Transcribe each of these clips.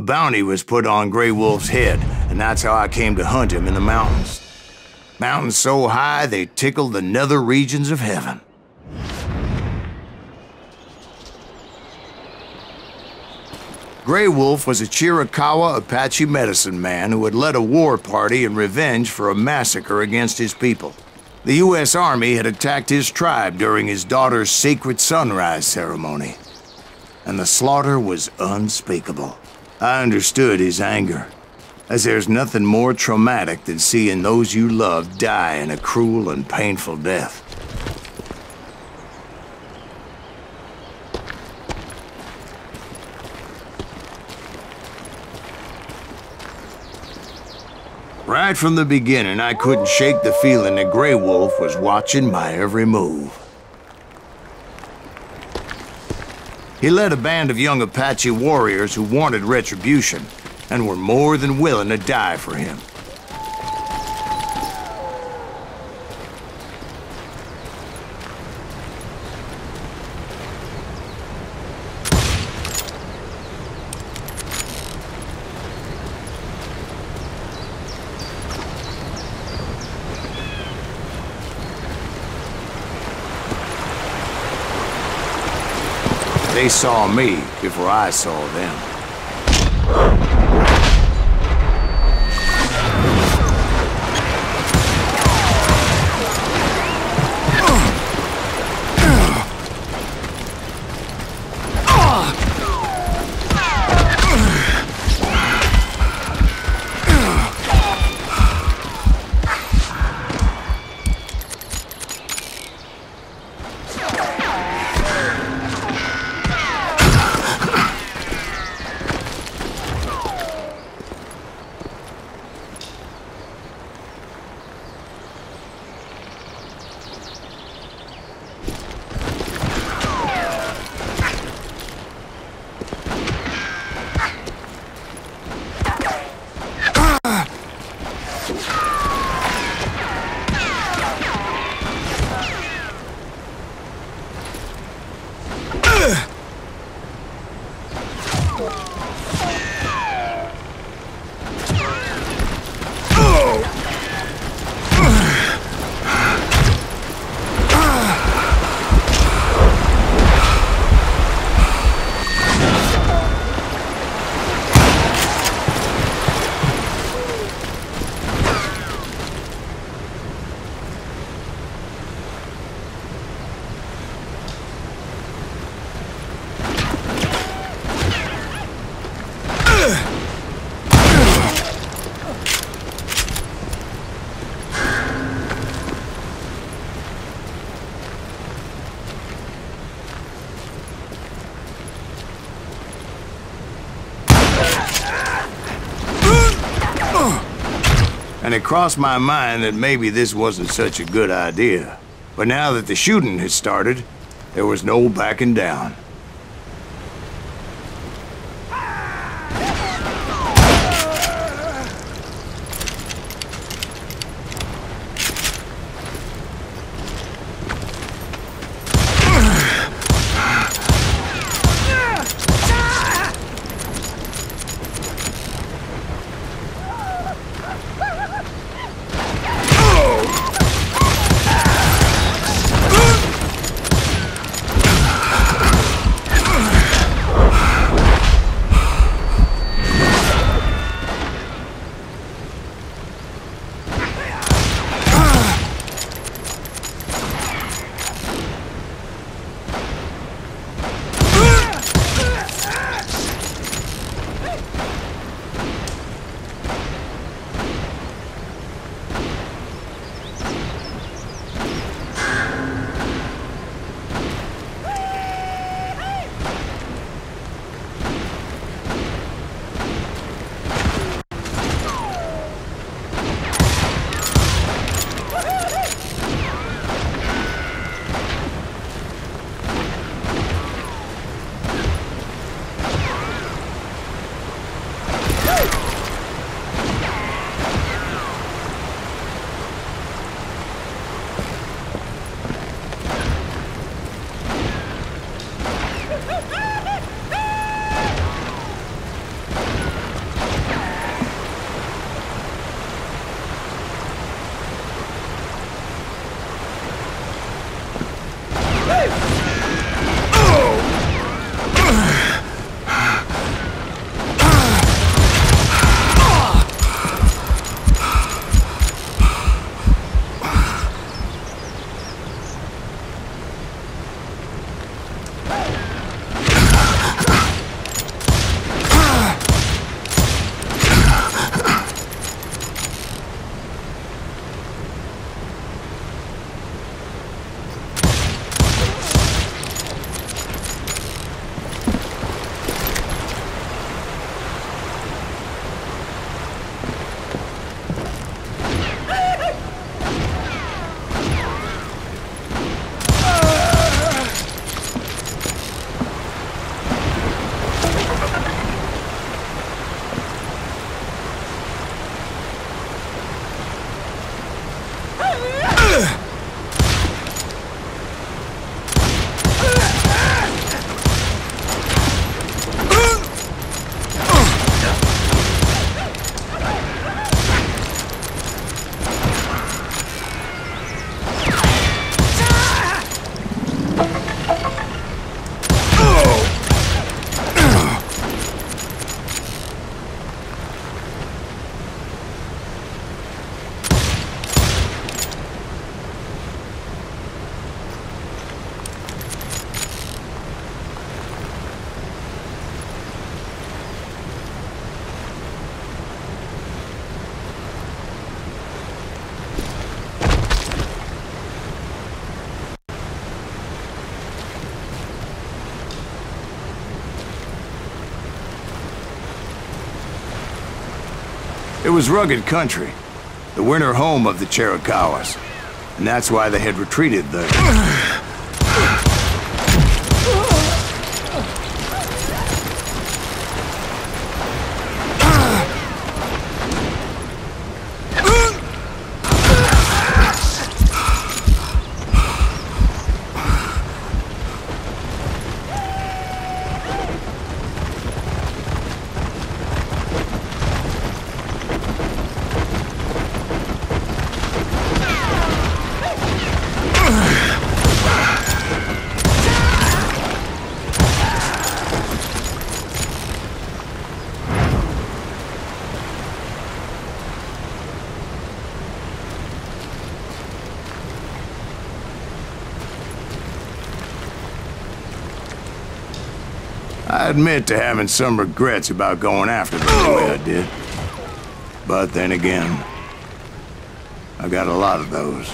bounty was put on Grey Wolf's head, and that's how I came to hunt him in the mountains. Mountains so high they tickled the nether regions of heaven. Grey Wolf was a Chiricahua Apache medicine man who had led a war party in revenge for a massacre against his people. The U.S. Army had attacked his tribe during his daughter's sacred sunrise ceremony, and the slaughter was unspeakable. I understood his anger, as there's nothing more traumatic than seeing those you love die in a cruel and painful death. Right from the beginning, I couldn't shake the feeling that Grey Wolf was watching my every move. He led a band of young Apache warriors who wanted retribution and were more than willing to die for him. They saw me before I saw them. And it crossed my mind that maybe this wasn't such a good idea. But now that the shooting had started, there was no backing down. It was rugged country, the winter home of the Chiricahuas, and that's why they had retreated there. I admit to having some regrets about going after them the way I did. But then again, I got a lot of those.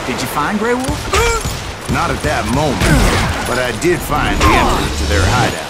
Did you find Grey Wolf? Not at that moment, but I did find the entrance to their hideout.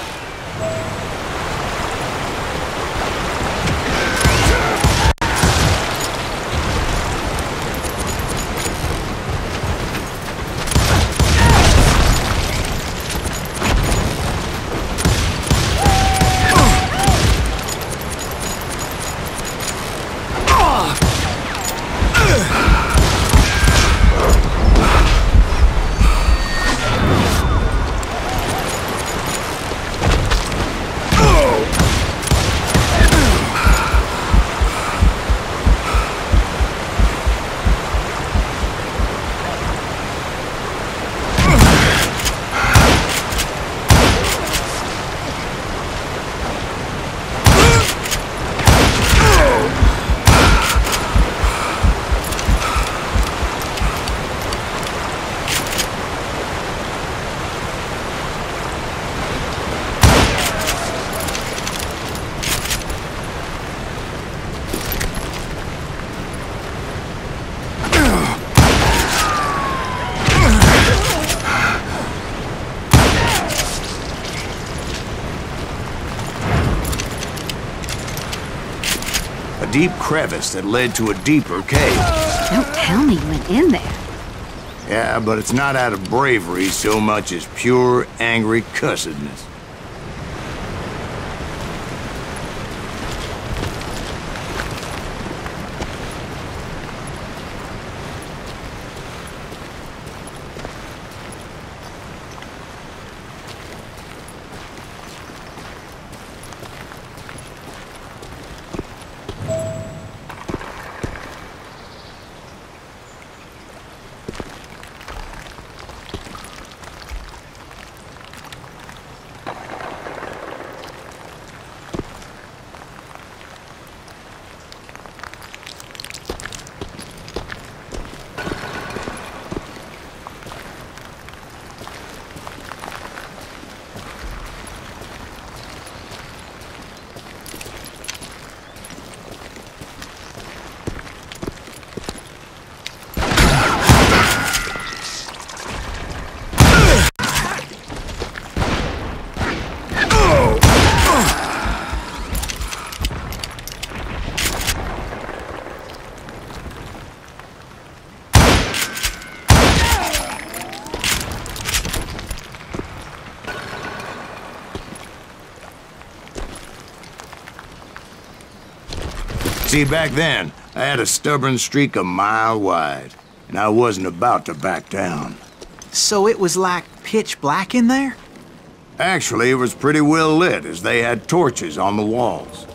Deep crevice that led to a deeper cave. Don't tell me you went in there. Yeah, but it's not out of bravery so much as pure, angry cussedness. See, back then, I had a stubborn streak a mile wide, and I wasn't about to back down. So it was like pitch black in there? Actually, it was pretty well lit, as they had torches on the walls.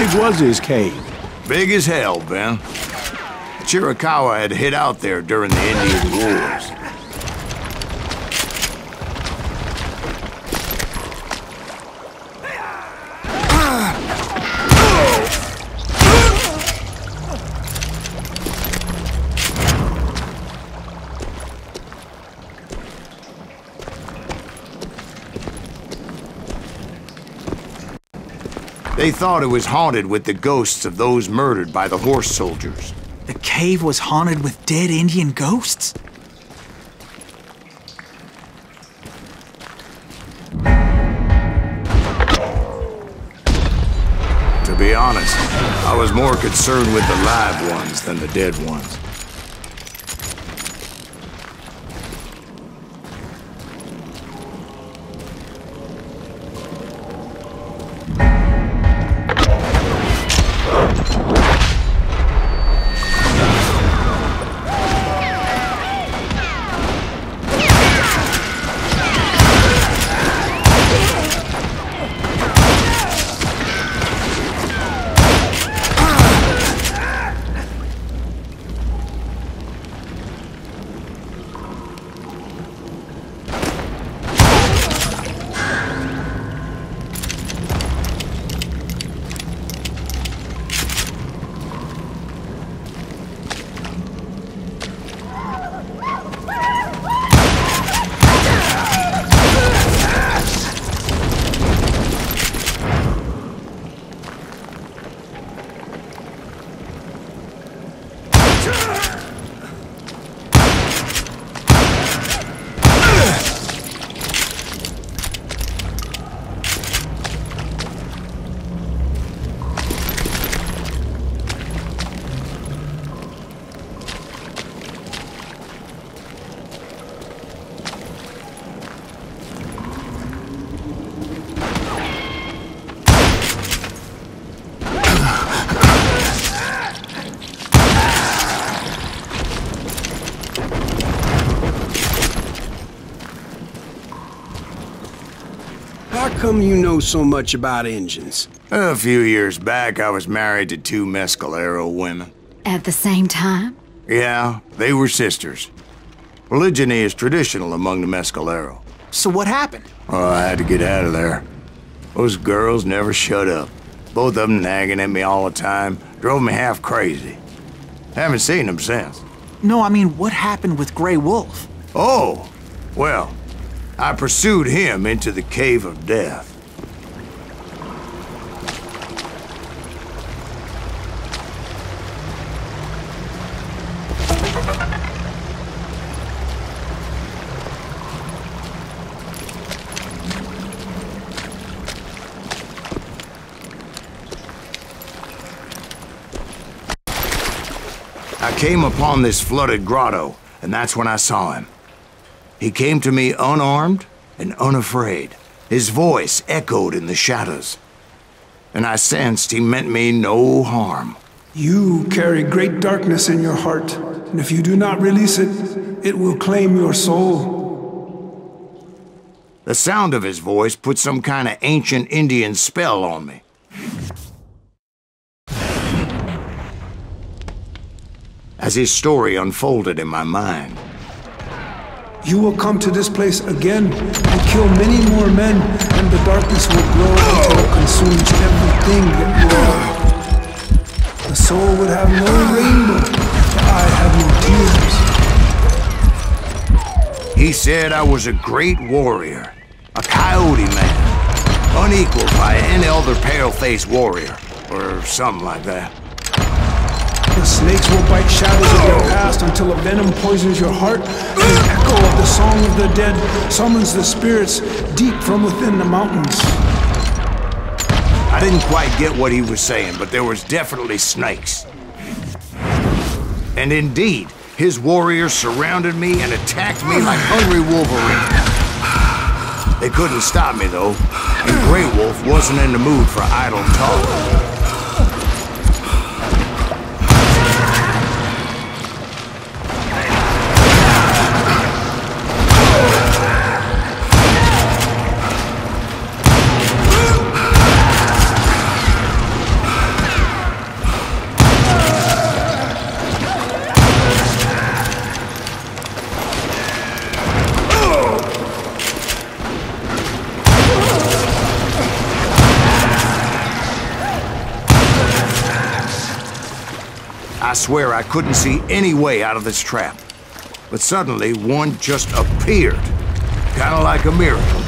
big was his cave? Big as hell, Ben. Chiricahua had hid out there during the Indian Wars. They thought it was haunted with the ghosts of those murdered by the horse soldiers. The cave was haunted with dead Indian ghosts? To be honest, I was more concerned with the live ones than the dead ones. How come you know so much about engines? A few years back, I was married to 2 Mescalero women. At the same time? Yeah, they were sisters. Polygyny is traditional among the Mescalero. So what happened? Oh, I had to get out of there. Those girls never shut up. Both of them nagging at me all the time. Drove me half crazy. Haven't seen them since. No, I mean, what happened with Grey Wolf? Oh, well, I pursued him into the Cave of Death. I came upon this flooded grotto, and that's when I saw him. He came to me unarmed and unafraid. His voice echoed in the shadows, and I sensed he meant me no harm. You carry great darkness in your heart, and if you do not release it, it will claim your soul. The sound of his voice put some kind of ancient Indian spell on me. As his story unfolded in my mind, You will come to this place again and kill many more men, and the darkness will grow until it consumes everything that you are. The soul would have no rainbow if the eye had no tears. he said I was a great warrior, a coyote man, unequaled by any other pale-faced warrior, or something like that. The snakes will bite shadows of your past until a venom poisons your heart, and an echo of the song of the dead summons the spirits deep from within the mountains. I didn't quite get what he was saying, but there was definitely snakes. And indeed, his warriors surrounded me and attacked me like hungry wolverines. They couldn't stop me, though, and Grey Wolf wasn't in the mood for idle talk. I swear I couldn't see any way out of this trap. But suddenly, one just appeared. Kinda like a miracle.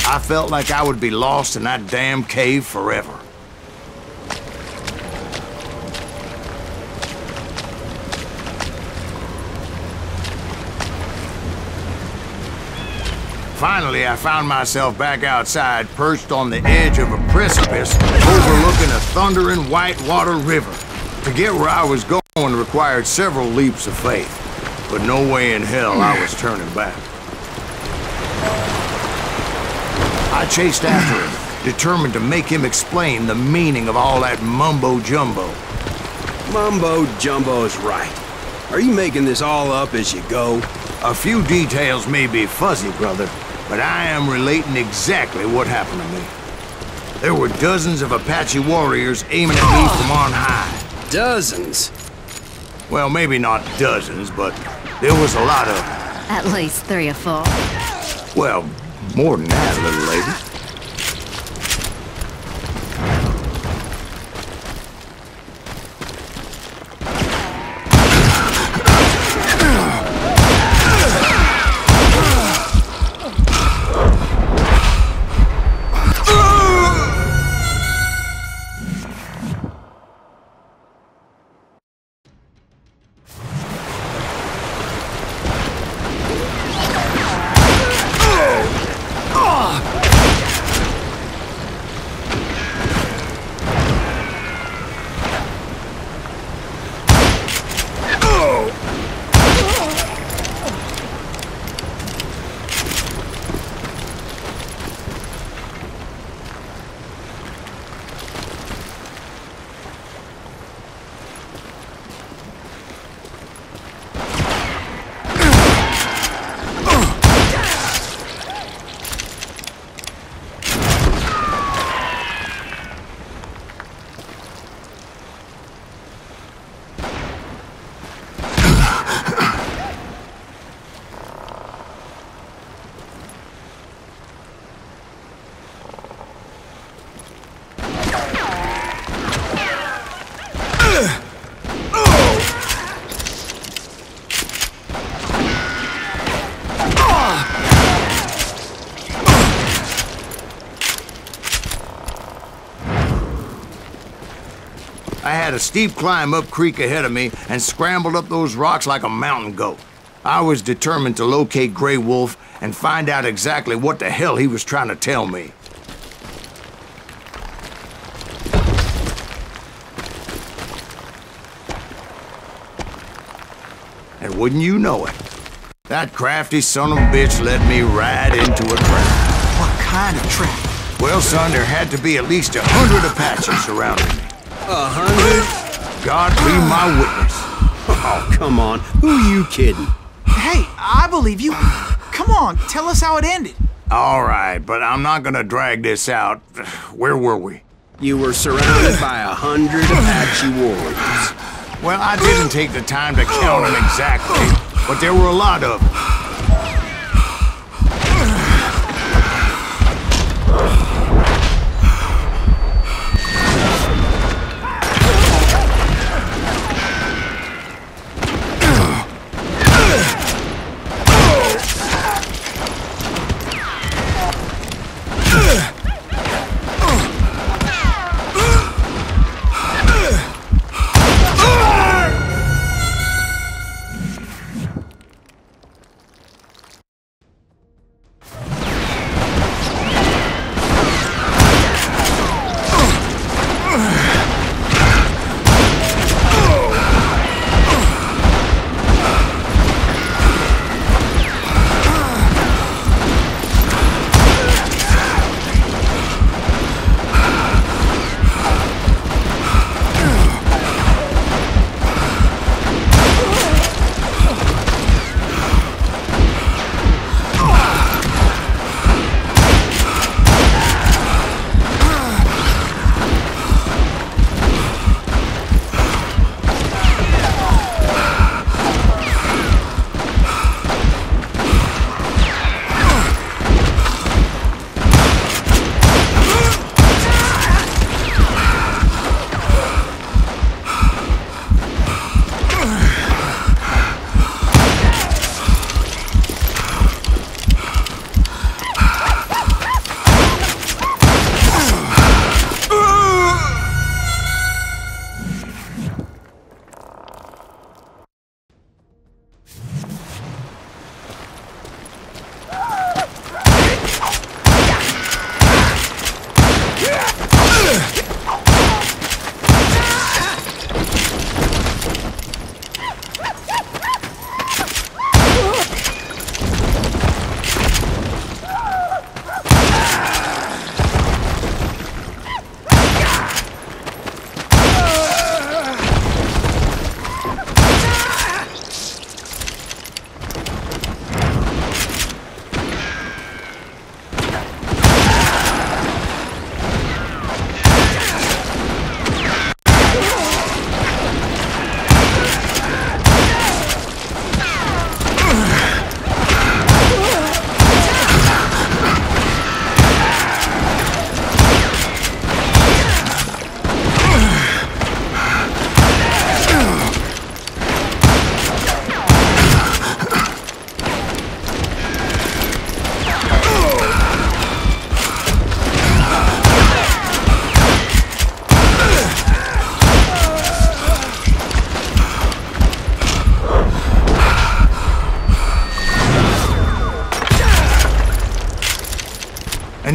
I felt like I would be lost in that damn cave forever. Finally, I found myself back outside, perched on the edge of a precipice, overlooking a thundering whitewater river. To get where I was going required several leaps of faith, but no way in hell I was turning back. I chased after him, determined to make him explain the meaning of all that mumbo-jumbo. Mumbo-jumbo's right. Are you making this all up as you go? A few details may be fuzzy, brother, but I am relating exactly what happened to me. There were dozens of Apache warriors aiming at me from on high. Dozens? Well, maybe not dozens, but there was a lot of them. At least 3 or 4. Well, more than that, little lady. I had a steep climb up creek ahead of me and scrambled up those rocks like a mountain goat. I was determined to locate Grey Wolf and find out exactly what the hell he was trying to tell me. And wouldn't you know it, that crafty son of a bitch led me right into a trap. What kind of trap? Well, son, there had to be at least 100 Apaches surrounding me. 100? God be my witness. Oh, come on. Who are you kidding? Hey, I believe you. Come on, tell us how it ended. All right, but I'm not gonna drag this out. Where were we? You were surrounded by 100 Apache warriors. Well, I didn't take the time to count them exactly, but there were a lot of them.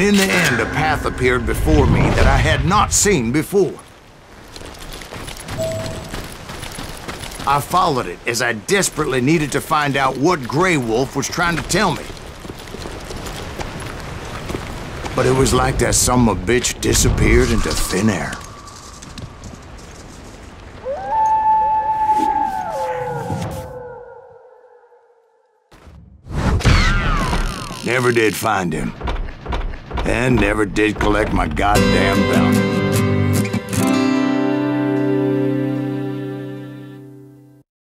And in the end, a path appeared before me that I had not seen before. I followed it as I desperately needed to find out what Grey Wolf was trying to tell me. But it was like that son of a bitch disappeared into thin air. Never did find him. And never did collect my goddamn bounty.